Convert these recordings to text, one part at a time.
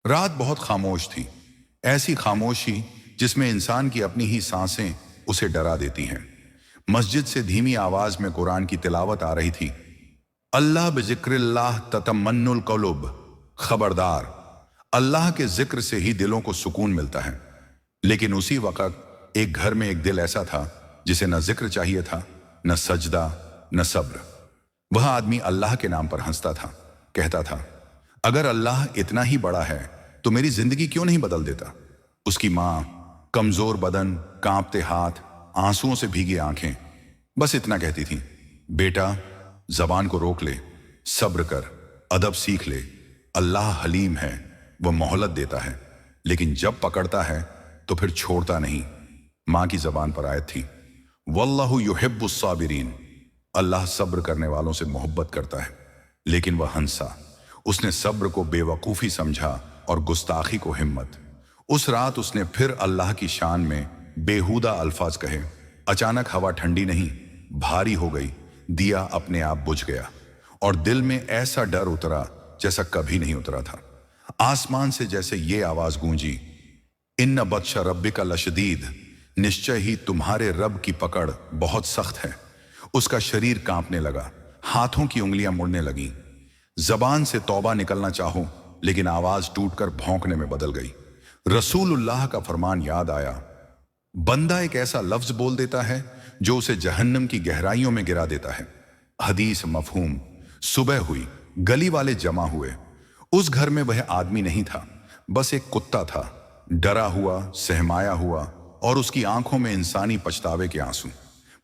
رات بہت خاموش تھی، ایسی خاموشی جس میں انسان کی اپنی ہی سانسیں اسے ڈرا دیتی ہیں۔ مسجد سے دھیمی آواز میں قرآن کی تلاوت آ رہی تھی۔ اللہ بذکر اللہ تطمئن القلوب، خبردار، اللہ کے ذکر سے ہی دلوں کو سکون ملتا ہے۔ لیکن اسی وقت ایک گھر میں ایک دل ایسا تھا جسے نہ ذکر چاہیے تھا، نہ سجدہ، نہ صبر۔ وہ آدمی اللہ کے نام پر ہنستا تھا، کہتا تھا اگر اللہ اتنا ہی بڑا ہے تو میری زندگی کیوں نہیں بدل دیتا۔ اس کی ماں، کمزور بدن، کانپتے ہاتھ، آنسوؤں سے بھیگی آنکھیں، بس اتنا کہتی تھیں، بیٹا زبان کو روک لے، صبر کر، ادب سیکھ لے، اللہ حلیم ہے، وہ مہلت دیتا ہے لیکن جب پکڑتا ہے تو پھر چھوڑتا نہیں۔ ماں کی زبان پر آیت تھی، واللہ یحب الصابرین، اللہ صبر کرنے والوں سے محبت کرتا ہے۔ لیکن وہ ہنسا، اس نے صبر کو بے وقوفی سمجھا اور گستاخی کو ہمت۔ اس رات اس نے پھر اللہ کی شان میں بیہودہ الفاظ کہے۔ اچانک ہوا ٹھنڈی نہیں، بھاری ہو گئی، دیا اپنے آپ بجھ گیا اور دل میں ایسا ڈر اترا جیسا کبھی نہیں اترا تھا۔ آسمان سے جیسے یہ آواز گونجی، ان بطش ربک لشدید، نشچے ہی تمہارے رب کی پکڑ بہت سخت ہے۔ اس کا شریر کانپنے لگا، ہاتھوں کی انگلیاں مڑنے لگیں، زبان سے توبہ نکلنا چاہو لیکن آواز ٹوٹ کر بھونکنے میں بدل گئی۔ رسول اللہ کا فرمان یاد آیا، بندہ ایک ایسا لفظ بول دیتا ہے جو اسے جہنم کی گہرائیوں میں گرا دیتا ہے۔ حدیث مفہوم۔ صبح ہوئی، گلی والے جمع ہوئے۔ اس گھر میں وہ آدمی نہیں تھا، بس ایک کتا تھا، ڈرا ہوا، سہمایا ہوا، اور اس کی آنکھوں میں انسانی پچھتاوے کے آنسو۔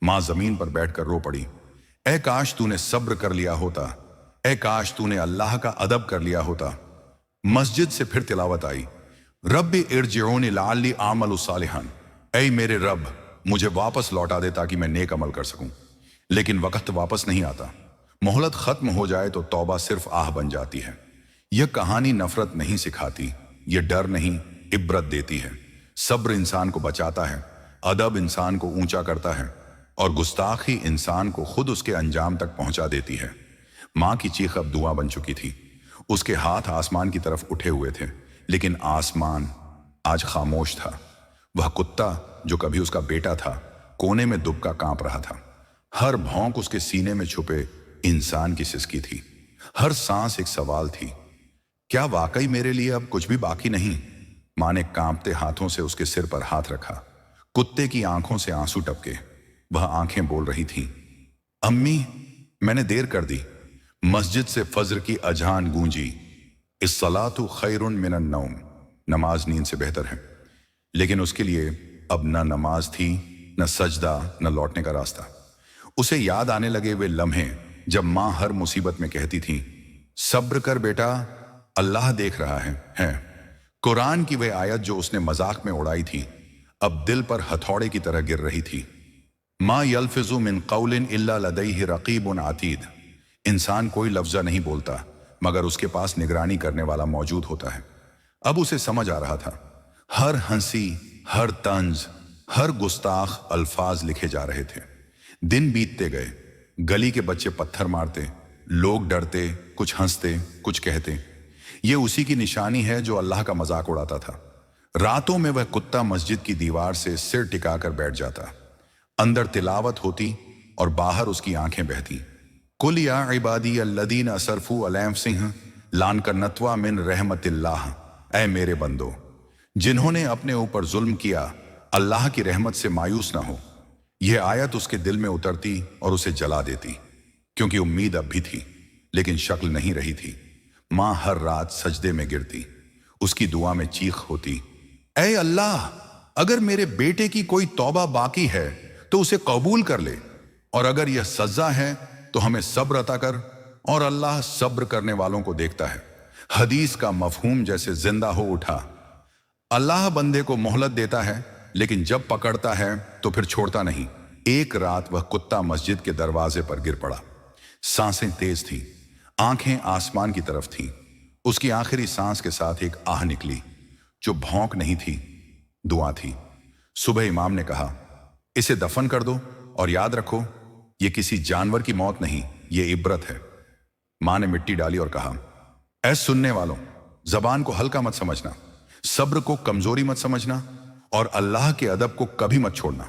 ماں زمین پر بیٹھ کر رو پڑی، اے کاش تو نے صبر کر لیا ہوتا، اے کاش تو نے اللہ کا ادب کر لیا ہوتا۔ مسجد سے پھر تلاوت آئی، رب ارجعون لعلی اعمل صالحا، اے میرے رب مجھے واپس لوٹا دے تاکہ میں نیک عمل کر سکوں۔ لیکن وقت واپس نہیں آتا، مہلت ختم ہو جائے تو توبہ صرف آہ بن جاتی ہے۔ یہ کہانی نفرت نہیں سکھاتی، یہ ڈر نہیں، عبرت دیتی ہے۔ صبر انسان کو بچاتا ہے، ادب انسان کو اونچا کرتا ہے، اور گستاخی انسان کو خود اس کے انجام تک پہنچا دیتی ہے۔ ماں کی چیخ اب دعا بن چکی تھی، اس کے ہاتھ آسمان کی طرف اٹھے ہوئے تھے، لیکن آسمان آج خاموش تھا۔ وہ کتا جو کبھی اس کا بیٹا تھا، کونے میں دبکا کانپ رہا تھا۔ ہر بھونک اس کے سینے میں چھپے انسان کی سسکی تھی، ہر سانس ایک سوال تھی، کیا واقعی میرے لیے اب کچھ بھی باقی نہیں؟ ماں نے کانپتے ہاتھوں سے اس کے سر پر ہاتھ رکھا، کتے کی آنکھوں سے آنسو ٹپکے۔ وہ آنکھیں بول رہی تھیں، امی میں نے دیر کر دی۔ مسجد سے فجر کی اذان گونجی، الصلاۃ خیر من النوم، نماز نیند سے بہتر ہے۔ لیکن اس کے لیے اب نہ نماز تھی، نہ سجدہ، نہ لوٹنے کا راستہ۔ اسے یاد آنے لگے وہ لمحے جب ماں ہر مصیبت میں کہتی تھی، صبر کر بیٹا، اللہ دیکھ رہا ہے۔ قرآن کی وہ آیت جو اس نے مذاق میں اڑائی تھی، اب دل پر ہتھوڑے کی طرح گر رہی تھی۔ ما یلفظ من قول الا لدیہ رقیب عتید، انسان کوئی لفظہ نہیں بولتا مگر اس کے پاس نگرانی کرنے والا موجود ہوتا ہے۔ اب اسے سمجھ آ رہا تھا، ہر ہنسی، ہر طنز، ہر گستاخ الفاظ لکھے جا رہے تھے۔ دن بیتتے گئے، گلی کے بچے پتھر مارتے، لوگ ڈرتے، کچھ ہنستے، کچھ کہتے۔ یہ اسی کی نشانی ہے جو اللہ کا مذاق اڑاتا تھا۔ راتوں میں وہ کتا مسجد کی دیوار سے سر ٹکا کر بیٹھ جاتا، اندر تلاوت ہوتی اور باہر اس کی آنکھیں بہتی۔ قل یا عبادی الذین اسرفوا علی انفسہم لا تقنطوا من رحمت اللہ، اے میرے بندو جنہوں نے اپنے اوپر ظلم کیا، اللہ کی رحمت سے مایوس نہ ہو۔ یہ آیت اس کے دل میں اترتی اور اسے جلا دیتی، کیونکہ امید اب بھی تھی لیکن شکل نہیں رہی تھی۔ ماں ہر رات سجدے میں گرتی، اس کی دعا میں چیخ ہوتی، اے اللہ اگر میرے بیٹے کی کوئی توبہ باقی ہے تو اسے قبول کر لے، اور اگر یہ سزا ہے تو ہمیں صبر عطا کر، اور اللہ صبر کرنے والوں کو دیکھتا ہے۔ حدیث کا مفہوم جیسے زندہ ہو اٹھا، اللہ بندے کو مہلت دیتا ہے لیکن جب پکڑتا ہے تو پھر چھوڑتا نہیں۔ ایک رات وہ کتا مسجد کے دروازے پر گر پڑا، سانسیں تیز تھیں، آنکھیں آسمان کی طرف تھیں۔ اس کی آخری سانس کے ساتھ ایک آہ نکلی جو بھونک نہیں تھی، دعا تھی۔ صبح امام نے کہا، اسے دفن کر دو اور یاد رکھو یہ کسی جانور کی موت نہیں، یہ عبرت ہے۔ ماں نے مٹی ڈالی اور کہا، اے سننے والوں، जबान को हल्का मत समझना, सब्र को कमजोरी मत समझना, और अल्लाह के अदब को कभी मत छोड़ना।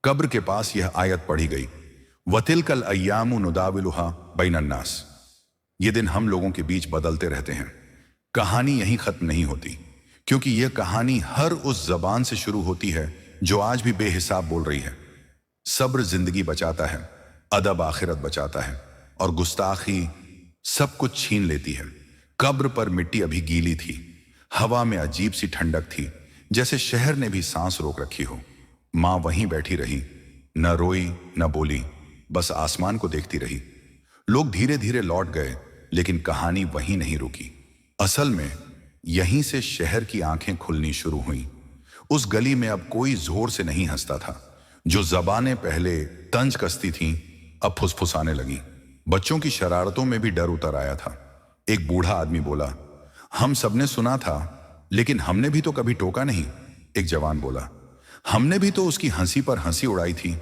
कब्र के पास यह आयत पढ़ी गई, वतिलकल अय्यामु नुदाविलुहा बैनन्नास। ये दिन हम लोगों के बीच बदलते रहते हैं। कहानी यहीं खत्म नहीं होती, क्योंकि यह कहानी हर उस जबान से शुरू होती है जो आज भी बेहिसाब बोल रही है। सब्र जिंदगी बचाता है, अदब आखिरत बचाता है, और गुस्ताखी सब कुछ छीन लेती है। कब्र पर मिट्टी अभी गीली थी, हवा में अजीब सी ठंडक थी, जैसे शहर ने भी सांस रोक रखी हो। मां वहीं बैठी रही, न रोई न बोली, बस आसमान को देखती रही। लोग धीरे धीरे लौट गए, लेकिन कहानी वहीं नहीं रुकी। असल में यहीं से शहर की आंखें खुलनी शुरू हुई। उस गली में अब कोई जोर से नहीं हंसता था। जो जबानें पहले तंज कसती थीं, अब फुसफुसाने लगी। बच्चों की शरारतों में भी डर उतर आया था। एक बूढ़ा आदमी बोला, हम सबने सुना था, लेकिन हमने भी तो कभी टोका नहीं। एक जवान बोला, हमने भी तो उसकी हंसी पर हंसी उड़ाई थी।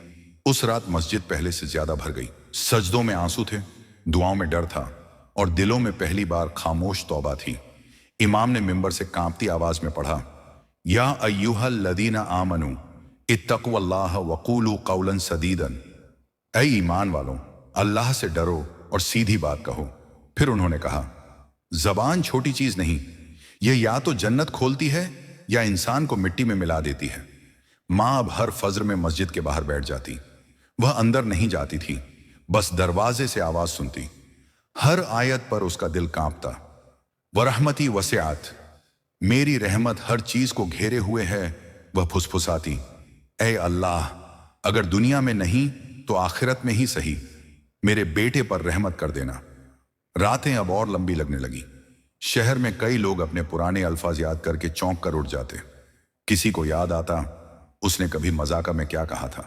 उस रात मस्जिद पहले से ज्यादा भर गई। सजदों में आंसू थे, दुआओं में डर था, और दिलों में पहली बार खामोश तौबा थी। इमाम ने मिंबर से कांपती आवाज में पढ़ा, या अय्युहल लदीना आमनू इत्तक़ुल्लाह वक़ूलू क़ौलन सदीदन। ऐ ईमान वालों, अल्लाह से डरो और सीधी बात कहो। फिर उन्होंने कहा, जबान छोटी चीज नहीं, यह या तो जन्नत खोलती है या इंसान को मिट्टी में मिला देती है। मां अब हर फज्र में मस्जिद के बाहर बैठ जाती। वह अंदर नहीं जाती थी, बस दरवाजे से आवाज सुनती। हर आयत पर उसका दिल कांपता। वरहमती वसिआत, मेरी रहमत हर चीज को घेरे हुए है। वह फुसफुसाती, ऐ अल्लाह, अगर दुनिया में नहीं तो आखिरत में ही सही, मेरे बेटे पर रहमत कर देना। रातें अब और लंबी लगने लगी। शहर में कई लोग अपने पुराने अल्फाज याद करके चौंक कर उठ जाते। किसी को याद आता उसने कभी मजाका में क्या कहा था,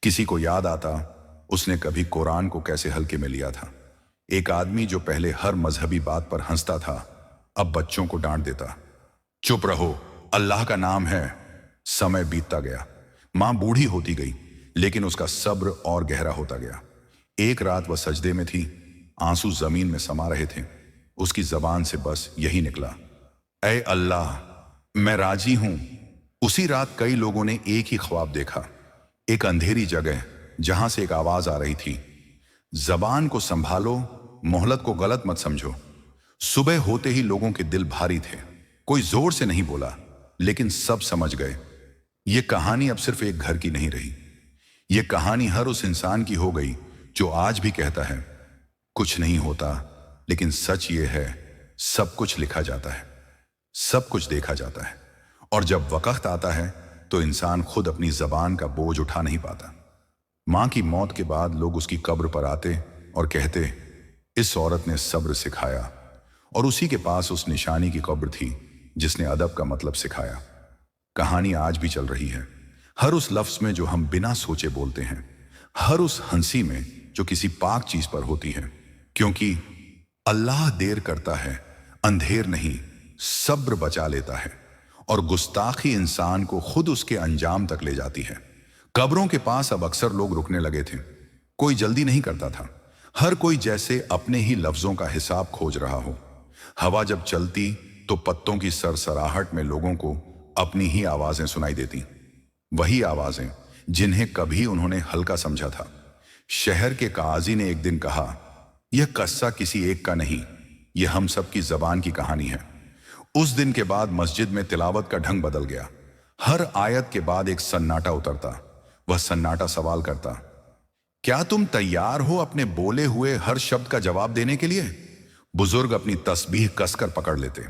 किसी को याद आता उसने कभी कुरान को कैसे हल्के में लिया था। एक आदमी जो पहले हर मजहबी बात पर हंसता था, अब बच्चों को डांट देता। चुप रहो, अल्लाह का नाम है। समय बीतता गया। मां बूढ़ी होती गई, लेकिन उसका सब्र और गहरा होता गया। एक रात वह सजदे में थी, आंसू जमीन में समा रहे थे। उसकी जबान से बस यही निकला, ऐ अल्लाह, मैं राजी हूं। उसी रात कई लोगों ने एक ही ख्वाब देखा, एक अंधेरी जगह जहां से एक आवाज आ रही थी, जबान को संभालो, मोहलत को गलत मत समझो। सुबह होते ही लोगों के दिल भारी थे। कोई जोर से नहीं बोला, लेकिन सब समझ गए। ये कहानी अब सिर्फ एक घर की नहीं रही, ये कहानी हर उस इंसान की हो गई जो आज भी कहता है, कुछ नहीं होता, लेकिन सच ये है, सब कुछ लिखा जाता है, सब कुछ देखा जाता है, और जब वक्त आता है तो इंसान खुद अपनी जबान का बोझ उठा नहीं पाता। मां की मौत के बाद लोग उसकी कब्र पर आते और कहते, इस औरत ने सब्र सिखाया, और उसी के पास उस निशानी की कब्र थी जिसने अदब का मतलब सिखाया। कहानी आज भी चल रही है, हर उस लफ्ज में जो हम बिना सोचे बोलते हैं, हर उस हंसी में जो किसी पाक चीज पर होती है, क्योंकि अल्लाह देर करता है, अंधेर नहीं, सब्र बचा लेता है, और गुस्ताखी इंसान को खुद उसके अंजाम तक ले जाती है। कब्रों के पास अब अक्सर लोग रुकने लगे थे। कोई जल्दी नहीं करता था, हर कोई जैसे अपने ही लफ्जों का हिसाब खोज रहा हो। हवा जब चलती तो पत्तों की सरसराहट में लोगों को अपनी ही आवाजें सुनाई देती, वही आवाजें जिन्हें कभी उन्होंने हल्का समझा था। शहर के काजी ने एक दिन कहा, यह कस्सा किसी एक का नहीं, यह हम सब की जबान की कहानी है। उस दिन के बाद मस्जिद में तिलावत का ढंग बदल गया। हर आयत के बाद एक सन्नाटा उतरता। वह सन्नाटा सवाल करता, क्या तुम तैयार हो अपने बोले हुए हर शब्द का जवाब देने के लिए? बुजुर्ग अपनी तस्बीह कसकर पकड़ लेते,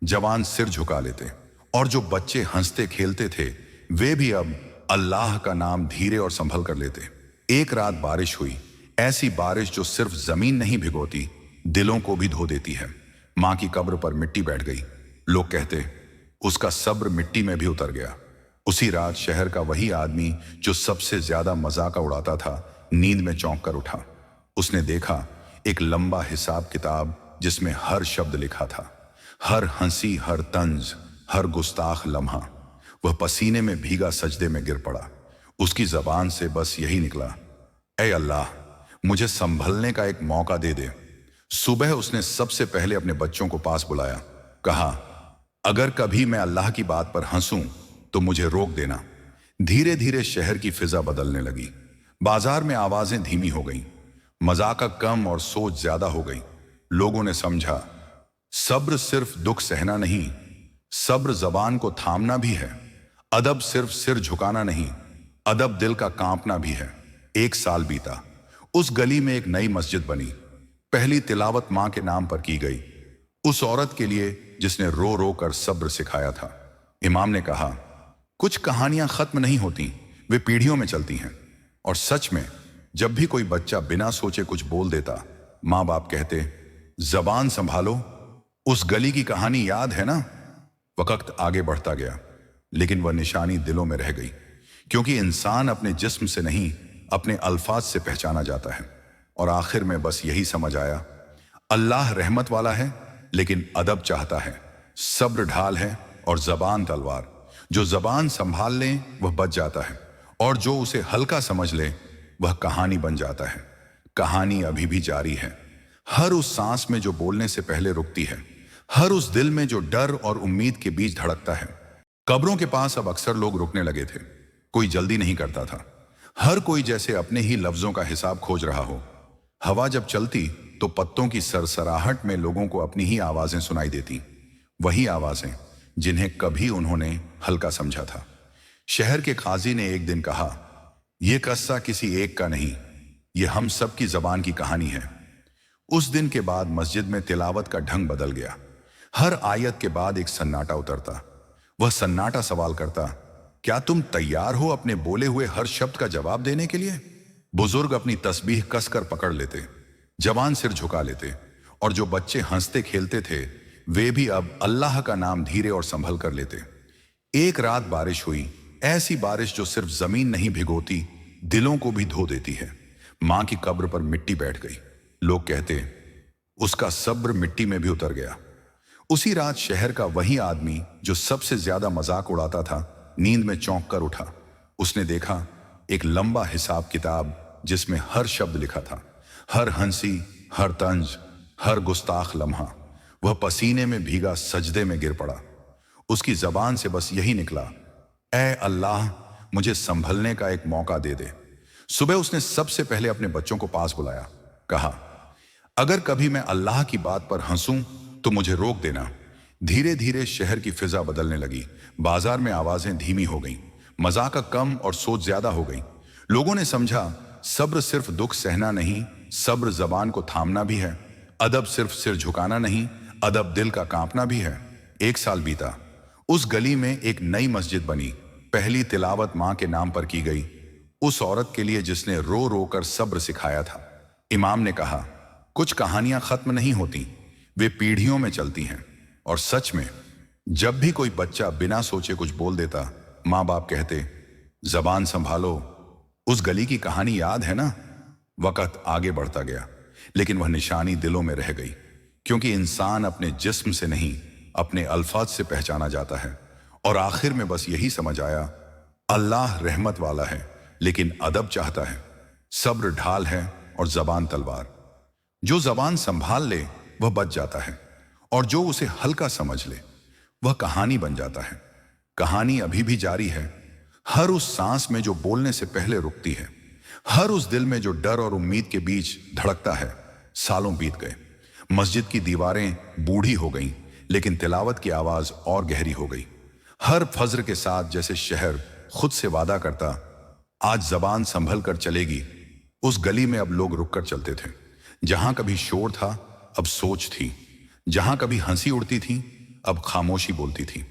जवान सिर झुका लेते, और जो बच्चे हंसते खेलते थे वे भी अब अल्लाह का नाम धीरे और संभल कर लेते। एक रात बारिश हुई, ऐसी बारिश जो सिर्फ जमीन नहीं भिगोती, दिलों को भी धो देती है। मां की कब्र पर मिट्टी बैठ गई। लोग कहते, उसका सब्र मिट्टी में भी उतर गया। उसी रात शहर का वही आदमी जो सबसे ज्यादा मजाका उड़ाता था, नींद में चौंक कर उठा। उसने देखा एक लंबा हिसाब किताब जिसमें हर शब्द लिखा था, हर हंसी, हर तंज, हर गुस्ताख लम्हा। वह पसीने में भीगा सजदे में गिर पड़ा। उसकी जबान से बस यही निकला, ऐ अल्लाह, मुझे संभलने का एक मौका दे दे। सुबह उसने सबसे पहले अपने बच्चों को पास बुलाया। कहा, अगर कभी मैं अल्लाह की बात पर हंसूं तो मुझे रोक देना। धीरे धीरे शहर की फिजा बदलने लगी। बाजार में आवाजें धीमी हो गईं, मजाक कम और सोच ज्यादा हो गई। लोगों ने समझा, सब्र सिर्फ दुख सहना नहीं, सब्र जबान को थामना भी है। अदब सिर्फ सिर झुकाना नहीं, अदब दिल का कांपना भी है। 1 साल बीता। उस गली में एक नई मस्जिद बनी। पहली तिलावत मां के नाम पर की गई, उस औरत के लिए जिसने रो रो कर सब्र सिखाया था। इमाम ने कहा, कुछ कहानियां खत्म नहीं होती, वे पीढ़ियों में चलती हैं। और सच में जब भी कोई बच्चा बिना सोचे कुछ बोल देता, माँ बाप कहते, जबान संभालो, उस गली की कहानी याद है ना। वक्त आगे बढ़ता गया, लेकिन वह निशानी दिलों में रह गई, क्योंकि इंसान अपने जिस्म से नहीं, अपने अल्फाज से पहचाना जाता है। और आखिर में बस यही समझ आया, अल्लाह रहमत वाला है लेकिन अदब चाहता है, सब्र ढाल है और जबान तलवार। जो जबान संभाल ले वह बच जाता है, और जो उसे हल्का समझ ले वह कहानी बन जाता है। कहानी अभी भी जारी है, हर उस सांस में जो बोलने से पहले रुकती है, हर उस दिल में जो डर और उम्मीद के बीच धड़कता है। कब्रों के पास अब अक्सर लोग रुकने लगे थे। कोई जल्दी नहीं करता था, हर कोई जैसे अपने ही लफ्जों का हिसाब खोज रहा हो। हवा जब चलती तो पत्तों की सरसराहट में लोगों को अपनी ही आवाजें सुनाई देती, वही आवाजें जिन्हें कभी उन्होंने हल्का समझा था। शहर के काजी ने एक दिन कहा, यह कस्सा किसी एक का नहीं, यह हम सब की जबान की कहानी है। उस दिन के बाद मस्जिद में तिलावत का ढंग बदल गया। हर आयत के बाद एक सन्नाटा उतरता। वह सन्नाटा सवाल करता, क्या तुम तैयार हो अपने बोले हुए हर शब्द का जवाब देने के लिए? बुजुर्ग अपनी तस्बीह कसकर पकड़ लेते, जवान सिर झुका लेते, और जो बच्चे हंसते खेलते थे वे भी अब अल्लाह का नाम धीरे और संभल कर लेते। एक रात बारिश हुई, ऐसी बारिश जो सिर्फ जमीन नहीं भिगोती, दिलों को भी धो देती है। मां की कब्र पर मिट्टी बैठ गई। लोग कहते, उसका सब्र मिट्टी में भी उतर गया। उसी रात शहर का वही आदमी जो सबसे ज्यादा मजाक उड़ाता था, नींद में चौंक कर उठा। उसने देखा एक लंबा हिसाब किताब जिसमें हर शब्द लिखा था, हर हंसी, हर तंज, हर गुस्ताख लम्हा। वह पसीने में भीगा सजदे में गिर पड़ा। उसकी जबान से बस यही निकला, ऐ अल्लाह, मुझे संभलने का एक मौका दे दे। सुबह उसने सबसे पहले अपने बच्चों को पास बुलाया, कहा, अगर कभी मैं अल्लाह की बात पर हंसूं तो मुझे रोक देना। धीरे धीरे शहर की फिजा बदलने लगी। बाजार में आवाजें धीमी हो गईं, मजाक कम और सोच ज्यादा हो गई। लोगों ने समझा, सब्र सिर्फ दुख सहना नहीं, सब्र जबान को थामना भी है। अदब सिर्फ सिर झुकाना नहीं, अदब दिल का कांपना भी है। 1 साल बीता। उस गली में एक नई मस्जिद बनी। पहली तिलावत मां के नाम पर की गई, उस औरत के लिए जिसने रो रो कर सब्र सिखाया था। इमाम ने कहा, कुछ कहानियां खत्म नहीं होती, वे पीढ़ियों में चलती हैं। और सच में जब भी कोई बच्चा बिना सोचे कुछ बोल देता, माँ बाप कहते, जबान संभालो, उस गली की कहानी याद है ना। वक्त आगे बढ़ता गया, लेकिन वह निशानी दिलों में रह गई, क्योंकि इंसान अपने जिस्म से नहीं, अपने अल्फाज से पहचाना जाता है। और आखिर में बस यही समझ आया, अल्लाह रहमत वाला है लेकिन अदब चाहता है, सब्र ढाल है और जबान तलवार। जो जबान संभाल ले वह बच जाता है, और जो उसे हल्का समझ ले वह कहानी बन जाता है। कहानी अभी भी जारी है, हर उस सांस में जो बोलने से पहले रुकती है, हर उस दिल में जो डर और उम्मीद के बीच धड़कता है। सालों बीत गए, मस्जिद की दीवारें बूढ़ी हो गईं, लेकिन तिलावत की आवाज और गहरी हो गई। हर फज्र के साथ जैसे शहर खुद से वादा करता, आज जबान संभल कर चलेगी। उस गली में अब लोग रुक कर चलते थे। जहां कभी शोर था अब सोच थी, जहां कभी हंसी उड़ती थी अब खामोशी बोलती थी।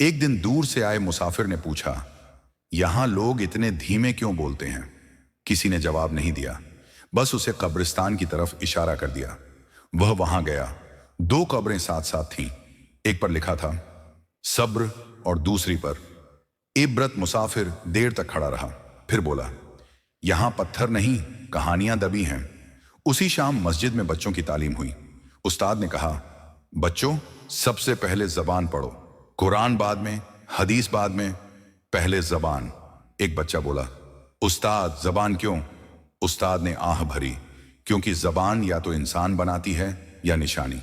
एक दिन दूर से आए मुसाफिर ने पूछा, यहां लोग इतने धीमे क्यों बोलते हैं? किसी ने जवाब नहीं दिया, बस उसे कब्रिस्तान की तरफ इशारा कर दिया। वह वहां गया। 2 कब्रें साथ साथ थीं। एक पर लिखा था सब्र और दूसरी पर इब्रत। मुसाफिर देर तक खड़ा रहा, फिर बोला, यहां पत्थर नहीं, कहानियां दबी हैं। उसी शाम मस्जिद में बच्चों की तालीम हुई। उस्ताद ने कहा, बच्चों, सबसे पहले जबान पढ़ो, कुरान बाद में, हदीस बाद में, पहले जबान। एक बच्चा बोला, उस्ताद जबान क्यों? उस्ताद ने आह भरी, क्योंकि जबान या तो इंसान बनाती है या निशानी।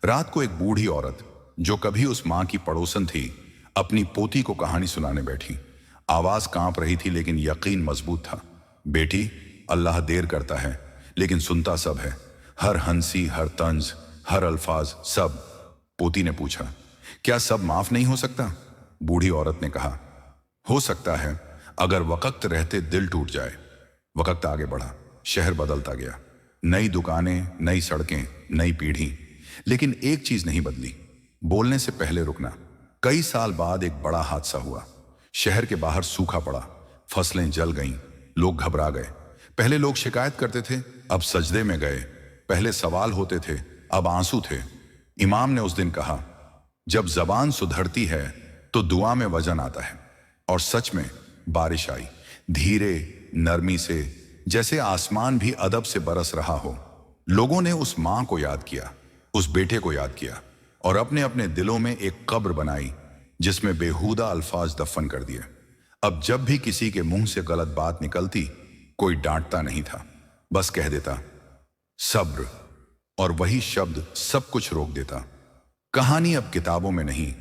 रात को एक बूढ़ी औरत जो कभी उस माँ की पड़ोसन थी, अपनी पोती को कहानी सुनाने बैठी। आवाज कांप रही थी लेकिन यकीन मजबूत था। बेटी, अल्लाह देर करता है लेकिन सुनता सब है। हर हंसी, हर तंज, हर अल्फाज, सब। पोती ने पूछा, क्या सब माफ नहीं हो सकता? बूढ़ी औरत ने कहा, हो सकता है अगर वक्त रहते दिल टूट जाए। वक्त आगे बढ़ा, शहर बदलता गया। नई दुकानें, नई सड़कें, नई पीढ़ी, लेकिन एक चीज नहीं बदली, बोलने से पहले रुकना। कई साल बाद एक बड़ा हादसा हुआ। शहर के बाहर सूखा पड़ा, फसलें जल गईं, लोग घबरा गए। पहले लोग शिकायत करते थे, अब सजदे में गए। पहले सवाल होते थे, अब आंसू थे। इमाम ने उस दिन कहा, जब जबान सुधरती है तो दुआ में वजन आता है। और सच में बारिश आई, धीरे, नरमी से, जैसे आसमान भी अदब से बरस रहा हो। लोगों ने उस मां को याद किया, उस बेटे को याद किया और अपने अपने दिलों में एक कब्र बनाई जिसमें बेहुदा अल्फाज दफन कर दिए। अब जब भी किसी के मुंह से गलत बात निकलती, कोई डांटता नहीं था, बस कह देता सब्र, और वही शब्द सब कुछ रोक देता। कहानी अब किताबों में नहीं,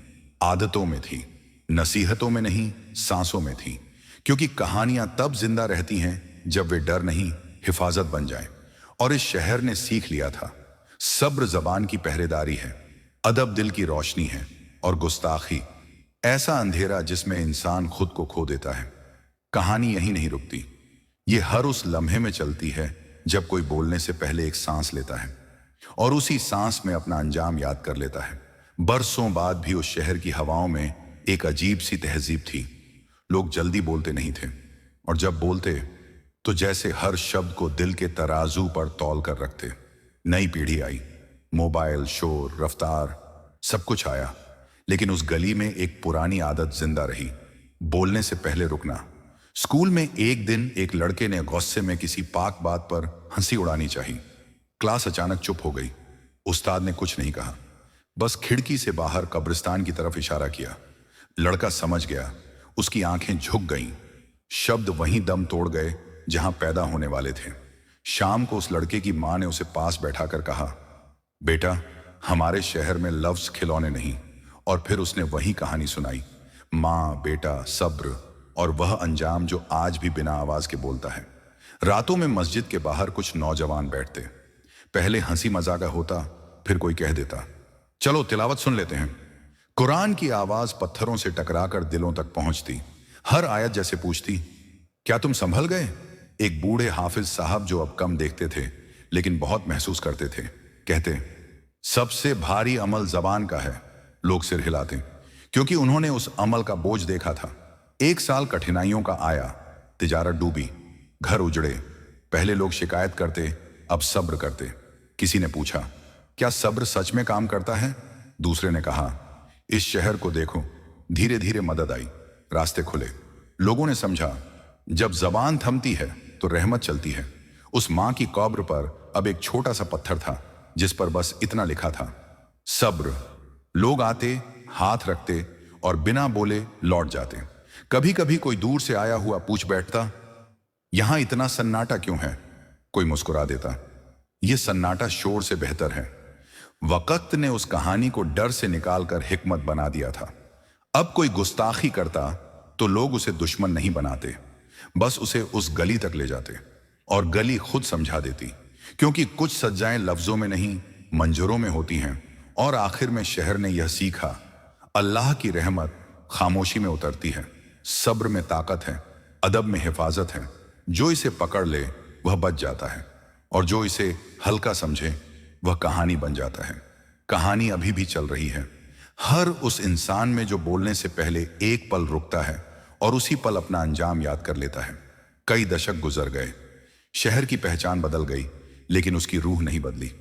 आदतों में थी, नसीहतों में नहीं, सांसों में थी। क्योंकि कहानियां तब जिंदा रहती हैं जब वे डर नहीं, हिफाजत बन जाएं। और इस शहर ने सीख लिया था, सब्र जबान की पहरेदारी है, अदब दिल की रोशनी है, और गुस्ताखी ऐसा अंधेरा जिसमें इंसान खुद को खो देता है। कहानी यहीं नहीं रुकती, ये हर उस लम्हे में चलती है जब कोई बोलने से पहले एक सांस लेता है और उसी सांस में अपना अंजाम याद कर लेता है। बरसों बाद भी उस शहर की हवाओं में एक अजीब सी तहजीब थी। लोग जल्दी बोलते नहीं थे, और जब बोलते तो जैसे हर शब्द को दिल के तराजू पर तौल कर रखते। नई पीढ़ी आई, मोबाइल, शोर, रफ्तार, सब कुछ आया, लेकिन उस गली में एक पुरानी आदत जिंदा रही, बोलने से पहले रुकना। स्कूल में एक दिन एक लड़के ने गुस्से में किसी पाक बात पर हंसी उड़ानी चाहिए। क्लास अचानक चुप हो गई। उस्ताद ने कुछ नहीं कहा, बस खिड़की से बाहर कब्रिस्तान की तरफ इशारा किया। लड़का समझ गया, उसकी आंखें झुक गईं। शब्द वहीं दम तोड़ गए जहां पैदा होने वाले थे। शाम को उस लड़के की मां ने उसे पास बैठाकर कहा, बेटा, हमारे शहर में लफ्ज खिलौने नहीं। और फिर उसने वही कहानी सुनाई, माँ, बेटा, सब्र, और वह अंजाम जो आज भी बिना आवाज के बोलता है। रातों में मस्जिद के बाहर कुछ नौजवान बैठते। पहले हंसी मजाक होता, फिर कोई कह देता, चलो तिलावत सुन लेते हैं। कुरान की आवाज पत्थरों से टकराकर दिलों तक पहुंचती। हर आयत जैसे पूछती, क्या तुम संभल गए? एक बूढ़े हाफिज साहब जो अब कम देखते थे लेकिन बहुत महसूस करते थे, कहते, सबसे भारी अमल जबान का है। लोग सिर हिलाते, क्योंकि उन्होंने उस अमल का बोझ देखा था। एक साल कठिनाइयों का आया, तिजारत डूबी, घर उजड़े। पहले लोग शिकायत करते, अब सब्र करते। किसी ने पूछा, क्या सब्र सच में काम करता है? दूसरे ने कहा, इस शहर को देखो। धीरे धीरे मदद आई, रास्ते खुले। लोगों ने समझा, जब जबान थमती है तो रहमत चलती है। उस मां की कब्र पर अब एक छोटा सा पत्थर था जिस पर बस इतना लिखा था, सब्र। लोग आते, हाथ रखते और बिना बोले लौट जाते। कभी कभी कोई दूर से आया हुआ पूछ बैठता, यहां इतना सन्नाटा क्यों है? कोई मुस्कुरा देता, यह सन्नाटा शोर से बेहतर है। वक्त ने उस कहानी को डर से निकालकर हिकमत बना दिया था। अब कोई गुस्ताखी करता तो लोग उसे दुश्मन नहीं बनाते, बस उसे उस गली तक ले जाते और गली खुद समझा देती। क्योंकि कुछ सज्जाएं लफ्जों में नहीं, मंजरों में होती हैं। और आखिर में शहर ने यह सीखा, अल्लाह की रहमत खामोशी में उतरती है, सब्र में ताकत है, अदब में हिफाजत है। जो इसे पकड़ ले वह बच जाता है, और जो इसे हल्का समझे वह कहानी बन जाता है। कहानी अभी भी चल रही है, हर उस इंसान में जो बोलने से पहले एक पल रुकता है और उसी पल अपना अंजाम याद कर लेता है। कई दशक गुजर गए, शहर की पहचान बदल गई, लेकिन उसकी रूह नहीं बदली।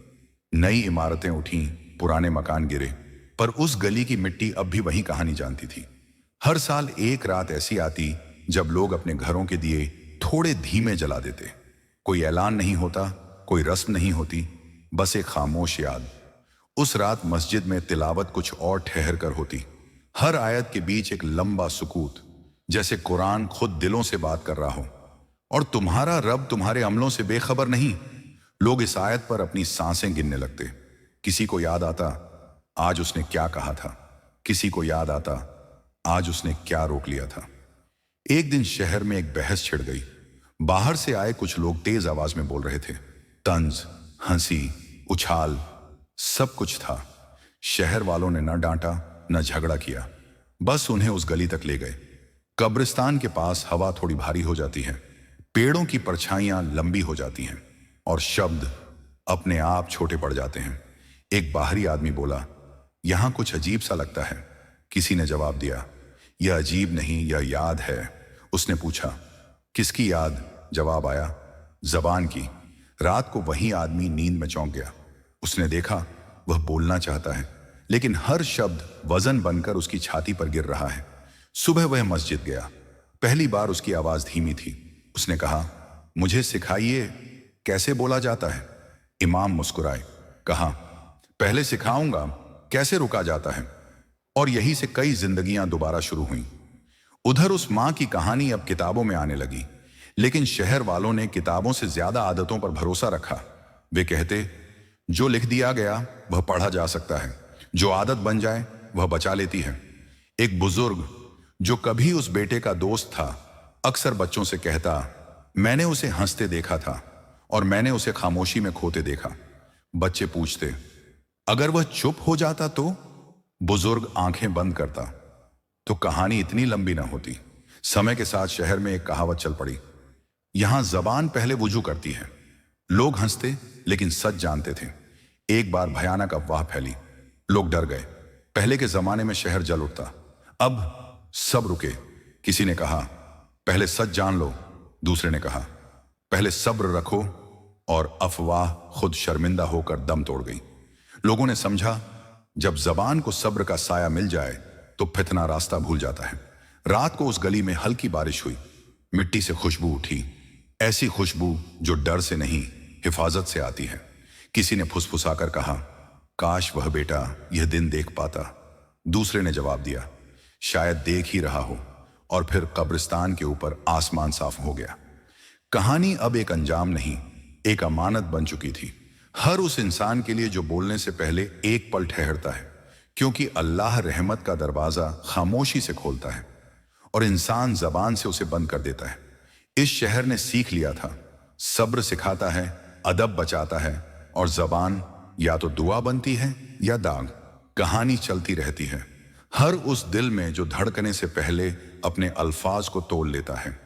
नई इमारतें उठीं, पुराने मकान गिरे, पर उस गली की मिट्टी अब भी वही कहानी जानती थी। हर साल एक रात ऐसी आती जब लोग अपने घरों के दिए थोड़े धीमे जला देते। कोई ऐलान नहीं होता, कोई रस्म नहीं होती, बस एक खामोश याद। उस रात मस्जिद में तिलावत कुछ और ठहर कर होती। हर आयत के बीच एक लंबा सुकूत, जैसे कुरान खुद दिलों से बात कर रहा हो। और तुम्हारा रब तुम्हारे अमलों से बेखबर नहीं। लोग इस आयत पर अपनी सांसें गिनने लगते। किसी को याद आता, आज उसने क्या कहा था? किसी को याद आता आज उसने क्या रोक लिया था? एक दिन शहर में एक बहस छिड़ गई। बाहर से आए कुछ लोग तेज आवाज में बोल रहे थे। तंज, हंसी, उछाल, सब कुछ था। शहर वालों ने न डांटा न झगड़ा किया, बस उन्हें उस गली तक ले गए। कब्रिस्तान के पास हवा थोड़ी भारी हो जाती है, पेड़ों की परछाइयां लंबी हो जाती हैं और शब्द अपने आप छोटे पड़ जाते हैं। एक बाहरी आदमी बोला, यहां कुछ अजीब सा लगता है। किसी ने जवाब दिया, यह अजीब नहीं, यह याद है। उसने पूछा, किसकी याद? जवाब आया, जबान की। रात को वही आदमी नींद में चौंक गया। उसने देखा वह बोलना चाहता है, लेकिन हर शब्द वजन बनकर उसकी छाती पर गिर रहा है। सुबह वह मस्जिद गया। पहली बार उसकी आवाज धीमी थी। उसने कहा, मुझे सिखाइए कैसे बोला जाता है। इमाम मुस्कुराए, कहा, पहले सिखाऊंगा कैसे रुका जाता है। और यही से कई जिंदगियां दोबारा शुरू हुई। उधर उस मां की कहानी अब किताबों में आने लगी, लेकिन शहर वालों ने किताबों से ज्यादा आदतों पर भरोसा रखा। वे कहते, जो लिख दिया गया वह पढ़ा जा सकता है, जो आदत बन जाए वह बचा लेती है। एक बुजुर्ग जो कभी उस बेटे का दोस्त था, अक्सर बच्चों से कहता, मैंने उसे हंसते देखा था और मैंने उसे खामोशी में खोते देखा। बच्चे पूछते, अगर वह चुप हो जाता तो? बुजुर्ग आंखें बंद करता तो कहानी इतनी लंबी ना होती। समय के साथ शहर में एक कहावत चल पड़ी, यहां जबान पहले वुजू करती है। लोग हंसते लेकिन सच जानते थे। एक बार भयानक अफवाह फैली, लोग डर गए। पहले के जमाने में शहर जल उठता, अब सब रुके। किसी ने कहा, पहले सच जान लो। दूसरे ने कहा, पहले सब्र रखो। और अफवाह खुद शर्मिंदा होकर दम तोड़ गई। लोगों ने समझा, जब जबान को सब्र का साया मिल जाए तो फितना रास्ता भूल जाता है। रात को उस गली में हल्की बारिश हुई। मिट्टी से खुशबू उठी, ऐसी खुशबू जो डर से नहीं हिफाजत से आती है। किसी ने फुसफुसाकर कहा, काश वह बेटा यह दिन देख पाता। दूसरे ने जवाब दिया, शायद देख ही रहा हो। और फिर कब्रिस्तान के ऊपर आसमान साफ हो गया। कहानी अब एक अंजाम नहीं, एक अमानत बन चुकी थी। हर उस इंसान के लिए जो बोलने से पहले एक पल ठहरता है, क्योंकि अल्लाह रहमत का दरवाजा खामोशी से खोलता है और इंसान जबान से उसे बंद कर देता है। इस शहर ने सीख लिया था, सब्र सिखाता है, अदब बचाता है और जबान या तो दुआ बनती है या दाग। कहानी चलती रहती है, हर उस दिल में जो धड़कने से पहले अपने अल्फाज को तोल लेता है।